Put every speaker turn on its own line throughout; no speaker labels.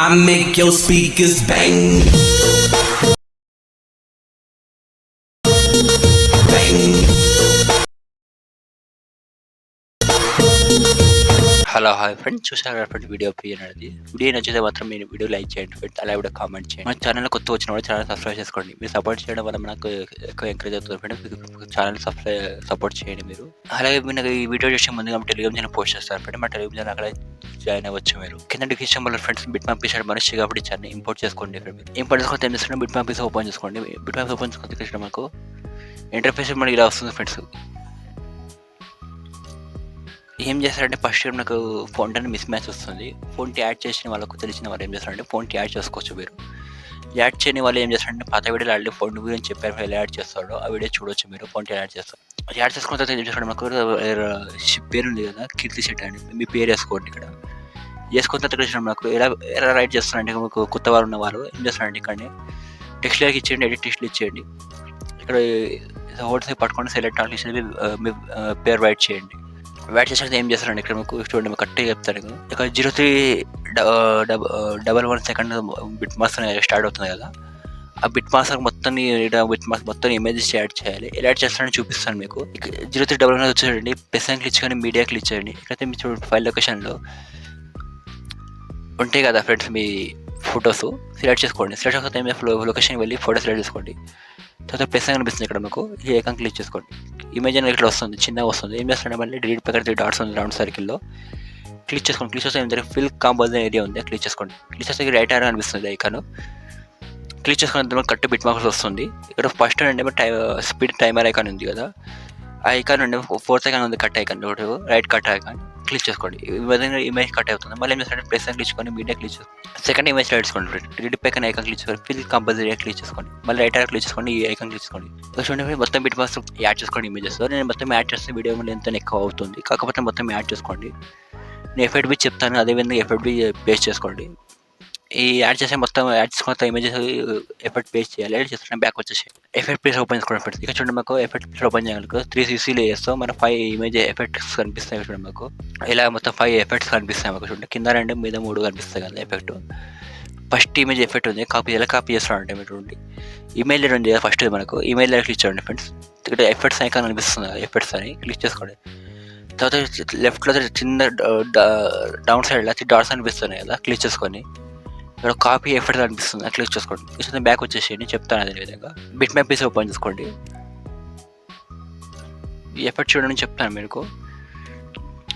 I make your speakers bang. Bang.
Hello hi friends, చూసారా friends video video నచ్చితే మాత్రం మీరు వీడియో లైక్ చేయండి ఫ్రెండ్స్, అలా కూడా కామెంట్ చేయండి. మన ఛానల్ కొత్త వచ్చిన వాళ్ళు ఛానల్ సబ్స్క్రైబ్ చేసుకోండి. మీరు సపోర్ట్ చేయడం వల్ల మనకు ఎక్కువ ఎంకరేజ్ అవుతుంది ఫ్రెండ్స్. ఛానల్ సపోర్ట్ చేయండి మీరు. అలాగే మీరు ఈ వీడియో చేసే ముందు కాబట్టి టెలిగ్రామ్ ఛానల్ పోస్ట్ చేస్తారు ఫ్రెండ్స్. మా టెలిగ్రామ్ ఛానల్ అక్కడ జాయిన్ అవ్వచ్చు. మీరు కింద డిస్క్రిప్షన్ వల్ల ఫ్రెండ్స్ బిట్ మ్యాప్ ఇచ్చాడు మనిషి కాబట్టి ఛానల్ ఇంపోర్ట్ చేసుకోండి ఫ్రెండ్స్. ఇంపోర్ట్ చేసుకుంటే ఏం చేస్తున్నాం, బిట్ మ్యాప్ ఓపెన్ చేసుకోండి. బిట్ మ్యాప్ ఓపెన్ చేసుకుంటే మనకు ఇంటర్ఫేస్ మనకి ఇలా వస్తుంది ఫ్రెండ్స్. ఏం చేస్తారంటే ఫస్ట్ నాకు ఫోన్ అనేది మిస్ మ్యాచ్ వస్తుంది. ఫోన్కి యాడ్ చేసిన వాళ్ళకు తెలిసిన వాళ్ళు ఏం చేస్తారంటే ఫోన్కి యాడ్ చేసుకోవచ్చు. మీరు యాడ్ చేయని వాళ్ళు ఏం చేస్తారంటే పాత వీడియోలు ఆల్రెడీ ఫోన్ గురించి చెప్పారు, ఎలా యాడ్ చేస్తాడో ఆ వీడియో చూడవచ్చు. మీరు ఫోన్కి యాడ్ చేస్తారు. యాడ్ చేసుకున్న తర్వాత ఏం చేస్తాడు, మాకు పేరు ఉంది కదా కీర్తి శెట్టి అని, మీ పేరు వేసుకోండి. ఇక్కడ వేసుకున్న తర్వాత ఇక్కడ మాకు ఎలా రైట్ చేస్తారంటే మీకు కొత్త వారు ఉన్న వాళ్ళు ఏం చేస్తారంటే ఇక్కడనే టెక్స్ట్ లైక్ ఇచ్చేయండి, ఎడిట్ టెక్స్ట్లు ఇచ్చేయండి. ఇక్కడ హోల్డ్స్ పట్టుకొని సెలెక్ట్ ఆల్ ఇచ్చేది మీ పేరు రైట్ చేయండి. వెయిట్ చేసేది ఏం చేస్తారండి ఇక్కడ మీకు చూడండి, కరెక్ట్గా చెప్తారు. ఇక్కడ 0311 సెకండ్ బిట్ మాస్ స్టార్ట్ అవుతుంది కదా, ఆ బిట్ మాస్ మొత్తం బిట్ మాస్ మొత్తం ఇమేజెస్ యాడ్ చేయాలి. ఎలా యాడ్ చేస్తారని చూపిస్తాను మీకు. 0311 వచ్చేయండి, పెసన్ క్లిక్ చేయండి, మీడియా క్లిక్ చేయండి. ఇక్కడైతే మీ చూడండి ఫైల్ లొకేషన్లో ఉంటాయి కదా ఫ్రెండ్స్ మీ ఫొటోస్ సెలెక్ట్ చేసుకోండి. సెలెక్ట్ చేసుకుంటే లొకేషన్కి వెళ్ళి ఫోటో సెలెక్ట్ చేసుకోండి. తర్వాత ప్లస్ కనిపిస్తుంది ఇక్కడ మీకు, ఈ ఐకాన్ క్లిక్ చేసుకోండి. ఇమేజ్ అనేది ఇట్లా వస్తుంది, చిన్నగా వస్తుంది. ఏం చేస్తారంటే మళ్ళీ డిలీట్ పక్కన 3 డాట్స్ ఉంది రౌండ్ సర్కిల్లో క్లిక్ చేసుకోండి. క్లిక్ చేస్తే ఏం ఫిల్ కాంపోజిషన్ ఏరియా ఉంది, క్లిక్ చేసుకోండి. క్లిక్ చేస్తే రైట్ ఆర్ అనిపిస్తుంది ఐకాన్. క్లిక్ చేసుకున్న కరెక్ట్ బిట్ మార్క్స్ వస్తుంది. ఇక్కడ ఫస్ట్ అంటే స్పీడ్ టైమర్ ఐకాన్ ఉంది కదా, ఆ ఐకాన్ ఉండే 4th ఐకాన్ ఉంది cut icon, right cut icon click చేసుకోండి. ఈ విధంగా ఇమేజ్ కట్ అవుతుంది. మళ్ళీ ఏం చేస్తారంటే ప్లస్ క్లిక్ చేసుకోండి, మీడియా క్లిక్ చేసుకోండి. సెకండ్ ఇమేజ్ రైట్ చేసుకోండి, డిలీట్ పైన ఐకాన్ క్లిక్ చేసుకోండి, ఫిల్ కంపల్సరీ క్లిక్ చేసుకోండి. మళ్ళీ రైట్ క్లిక్ చేసుకోండి, ఈ ఐకాన్ క్లిక్ చేసుకోండి. చూడండి మొత్తం బిట్ మార్క్స్ యాడ్ చేసుకోండి ఇమేజెస్. నేను మొత్తం యాడ్ చేస్తే వీడియో ఎంత ఎక్కువ అవుతుంది, కాకపోతే మొత్తం యాడ్ చేసుకోండి. నేను ఎఫెక్ట్ బి చెప్తాను, అదేవిధంగా ఎఫెక్ట్ బి పేస్ట్ చేసుకోండి. ఈ యాడ్ చేసే మొత్తం యాడ్ చేసుకున్న ఇమేజెస్ ఎఫెక్ట్ పేస్ట్ చేయాలి. యాడ్ చేస్తున్నా బ్యాక్ వచ్చేసి ఎఫెక్ట్ ప్లేస్ ఓపెన్ చేసుకోండి ఫ్రెండ్స్. ఇక్కడ చూడండి మాకు ఎఫెక్ట్ ప్లేస్ ఓపెన్ చేయాలి. 3cc చేస్తాం మన 5 ఇమేజ్ ఎఫెక్ట్స్ కనిపిస్తాయి. చూడండి మాకు ఇలా మొత్తం 5 ఎఫెక్ట్స్ కనిపిస్తాయి మాకు. చూడండి కింద 2 మీద 3 కనిపిస్తాయి కదా ఎఫెక్ట్. ఫస్ట్ ఇమేజ్ ఎఫెక్ట్ ఉంది, ఎలా కాపీ చేస్తారంటే మీరు చూడండి ఇమేజ్ ఉంది కదా ఫస్ట్ మనకు ఇమేజ్ క్లిక్ చేయండి ఫ్రెండ్స్. ఇక్కడ ఎఫెక్ట్స్ ఐకాన్ కనిపిస్తుంది, ఎఫెక్ట్స్ అని క్లిక్ చేసుకోండి. తర్వాత లెఫ్ట్లో చిన్న డౌన్ సైడ్లో డాట్స్ అనిపిస్తున్నాయి కదా, క్లిక్ చేసుకొని ఇక్కడ కాపీ ఎఫెక్ట్ అనిపిస్తుంది, క్లిక్ చేసుకోండి. క్లిక్ బ్యాక్ వచ్చేసేయండి, చెప్తాను అదే విధంగా. బిట్ మ్యాప్ పీస్ ఓపెన్ చేసుకోండి. ఈ ఎఫెక్ట్ చూడండి చెప్తాను మీకు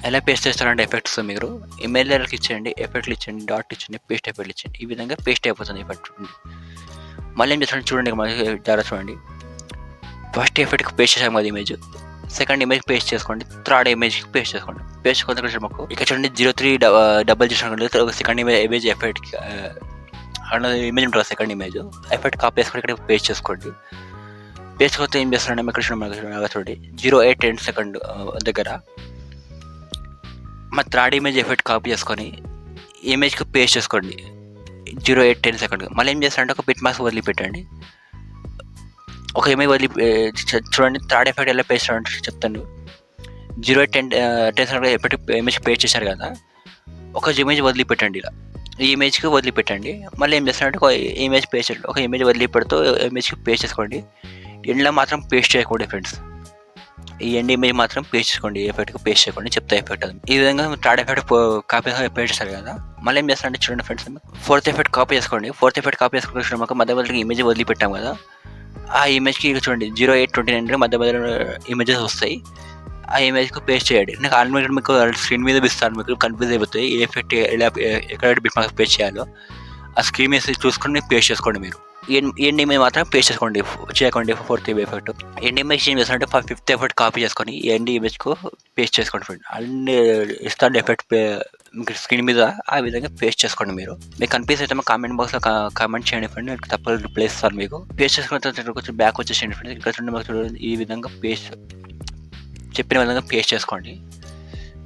ఎలా పేస్ట్ చేస్తారంటే ఎఫెక్ట్స్ మీరు ఇమేజ్ లెవెల్కి ఇచ్చేయండి, ఎఫెక్ట్లు ఇచ్చేయండి, డాట్ ఇచ్చేయండి, పేస్ట్ ఎఫెక్ట్ ఇచ్చేయండి. ఈ విధంగా పేస్ట్ అయిపోతుంది ఎఫెక్ట్. మళ్ళీ ఏం చేస్తారంటే చూడండి జాగ్రత్త చూడండి. ఫస్ట్ ఎఫెక్ట్కి పేస్ట్ చేసాము అది ఇమేజ్, సెకండ్ ఇమేజ్ పేస్ట్ చేసుకోండి, థర్డ్ ఇమేజ్కి పేస్ట్ చేసుకోండి. పేస్ట్ చేసుకున్న మాకు ఇక్కడ చూడండి 03 చేసుకోండి. సెకండ్ ఇమేజ్ ఎఫెక్ట్ అన్నది ఇమేజ్ ఉంటుంది, సెకండ్ ఇమేజ్ ఎఫెక్ట్ కాపీ చేసుకొని ఇక్కడ పేస్ట్ చేసుకోండి. పేస్ట్ కొత్త ఏం చేస్తారంటే ఇక్కడ చూడండి 0810 సెకండ్ దగ్గర మా థర్డ్ ఇమేజ్ ఎఫెక్ట్ కాపీ చేసుకొని ఇమేజ్కి పేస్ట్ చేసుకోండి 0810 సెకండ్. మళ్ళీ ఏం చేస్తారంటే ఒక బిట్ మార్క్స్ వదిలిపెట్టండి. ఒక ఇమేజ్ చూడండి థర్డ్ ఎఫెక్ట్ ఎలా పేస్ట్ అంటే చెప్తాను. 0810 సెకండ్ ఎఫెక్ట్ ఇమేజ్ పేస్ట్ చేశారు కదా, ఒక ఇమేజ్ వదిలిపెట్టండి. ఇలా ఈ ఇమేజ్కి వదిలిపెట్టండి. మళ్ళీ ఏం చేస్తారంటే ఒక ఇమేజ్ పేస్ట్ చేయండి, ఒక ఇమేజ్ వదిలిపెడుతూ ఇమేజ్కి పేస్ట్ చేసుకోండి. ఎండ్లో మాత్రం పేస్ట్ చేయకూడదు ఫ్రెండ్స్, ఈ ఎండ్ ఇమేజ్ మాత్రం పేస్ట్ చేసుకోండి, ఎఫెక్ట్కి పేస్ట్ చేయకండి, చెప్తా ఎఫెక్ట్ అది. ఈ విధంగా థర్డ్ ఎఫెక్ట్ కాపీ పేస్ట్ చేస్తారు కదా, మళ్ళీ ఏం చేస్తారంటే చూడండి ఫ్రెండ్స్ 4th ఎఫెక్ట్ కాపీ చేసుకోండి. 4th ఎఫెక్ట్ కాపీ చేసుకుని మాకు మధ్య ఇమేజ్ వదిలిపెట్టాం కదా, ఆ ఇమేజ్కి చూడండి 0829 మధ్య ఇమేజెస్ వస్తాయి, ఆ ఇమేజ్కి పేస్ట్ చేయండి. నాకు ఆల్రెడీ మీకు స్క్రీన్ మీద ఇస్తాను, మీకు కన్ఫ్యూజ్ అయిపోతాయి ఏ ఎఫెక్ట్ ఎలా ఎక్కడ బిట్ మార్క్స్ పేస్ట్ చేయాలో. ఆ స్క్రీన్ మీద చూసుకొని పేస్ట్ చేసుకోండి. మీరు ఎండ్ ఇమేజ్ మాత్రం పేస్ట్ చేయకండి 4th ఎఫెక్ట్. ఎండ్ ఇమేజ్ ఏం చేస్తారంటే 5th ఎఫెక్ట్ కాపీ చేసుకొని ఎండ్ ఇమేజ్కు పేస్ట్ చేసుకోండి ఫ్రెండ్. అన్ని ఇస్తాను ఎఫెక్ట్ మీకు స్క్రీన్ మీద ఆ విధంగా పేస్ట్ చేసుకోండి. మీరు మీకు కనిపిస్తే అయితే కామెంట్ బాక్స్లో కామెంట్ చేయండి ఫ్రెండ్, నేను తప్పకుండా రిప్లై ఇస్తాను మీకు. పేస్ట్ చేసుకున్న తర్వాత కొంచెం బ్యాక్ వచ్చేసేయండి ఫ్రెండ్. ఇక్కడ చూడండి ఈ విధంగా పేస్ట్ చెప్పిన విధంగా పేస్ట్ చేసుకోండి.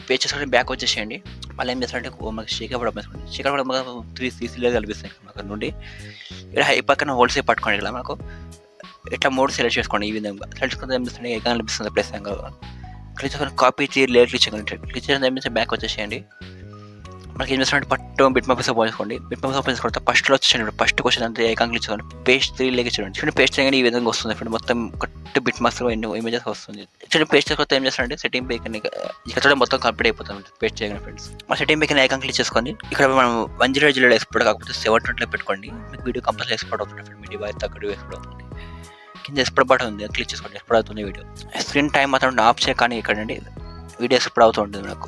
పేస్ట్ చేసుకొని బ్యాక్ వచ్చేసేయండి. మళ్ళీ ఏం చేస్తారంటే మాకు షేకప్ వేసుకోండి. షేకప్ మాకు 3cc కనిపిస్తాయి అక్కడ నుండి. ఇక్కడ హై పక్కన హోల్సేల్ పట్టుకోండి. ఇలా మనకు ఇట్లా 3 సెలెక్ట్ చేసుకోండి. ఈ విధంగా సెలెక్ట్ చేసుకుంటే ఏం చేస్తుంది ఐకాన్ కనిపిస్తుంది ప్లస్ క్లిక్ చేసుకొని కాపీ లేట్ క్లిక్ చేసుకోండి. క్లిక్ చేసిన బ్యాక్ వచ్చేసేయండి. మనకి ఏం చేస్తారంటే పట్టు బిట్ మ్యాప్స్ ఓపెన్ చేసుకోండి. బిట్ మ్యాప్స్ ఓపెన్ చేసుకుంటే ఫస్ట్లో వచ్చేయండి. ఫస్ట్ క్వశ్చన్ అంతా ఐకాన్ క్లిక్ చేసుకోండి. పేజ్ 3 లేక చూడండి. పేజ్ 3 ఈ విధంగా వస్తుంది ఫ్రెండ్. మొత్తం కరెక్ట్ బిట్ మ్యాప్స్లో ఎన్నో ఇమేజెస్ వస్తుంది. చూడండి పేజ్ తర్వాత ఏం చేస్తారంటే సెట్టింగ్ పేజ్ ఇక్కడ చూడండి మొత్తం కంప్లీట్ అయిపోతుంది పేజ్ చేయగానే ఫ్రెండ్స్. మన సెట్టింగ్ పేజ్ ఐకాన్ క్లిక్ చేసుకోండి. ఇక్కడ మనం 100 ఎక్స్పోర్ట్ కాకపోతే 720 పెట్టుకోండి. మీకు వీడియో కంపల్సరీ ఎక్స్పోర్ట్ అవుతుంది ఫ్రెండ్. మీ డివైస్ తగ్గట్టు ఎక్స్పోర్ట్ అవుతుంది. కింద ఎక్స్పోర్ట్ బటన్ ఉంది, క్లిక్ చేసుకోండి. ఎక్స్పోర్ట్ అవుతుంది వీడియో. స్క్రీన్ టైం మాత్రం ఆఫ్ చేయగానే ఇక్కడ నుండి వీడియో ఎక్స్పోర్ట్ అవుతూ ఉంటుంది నాకు.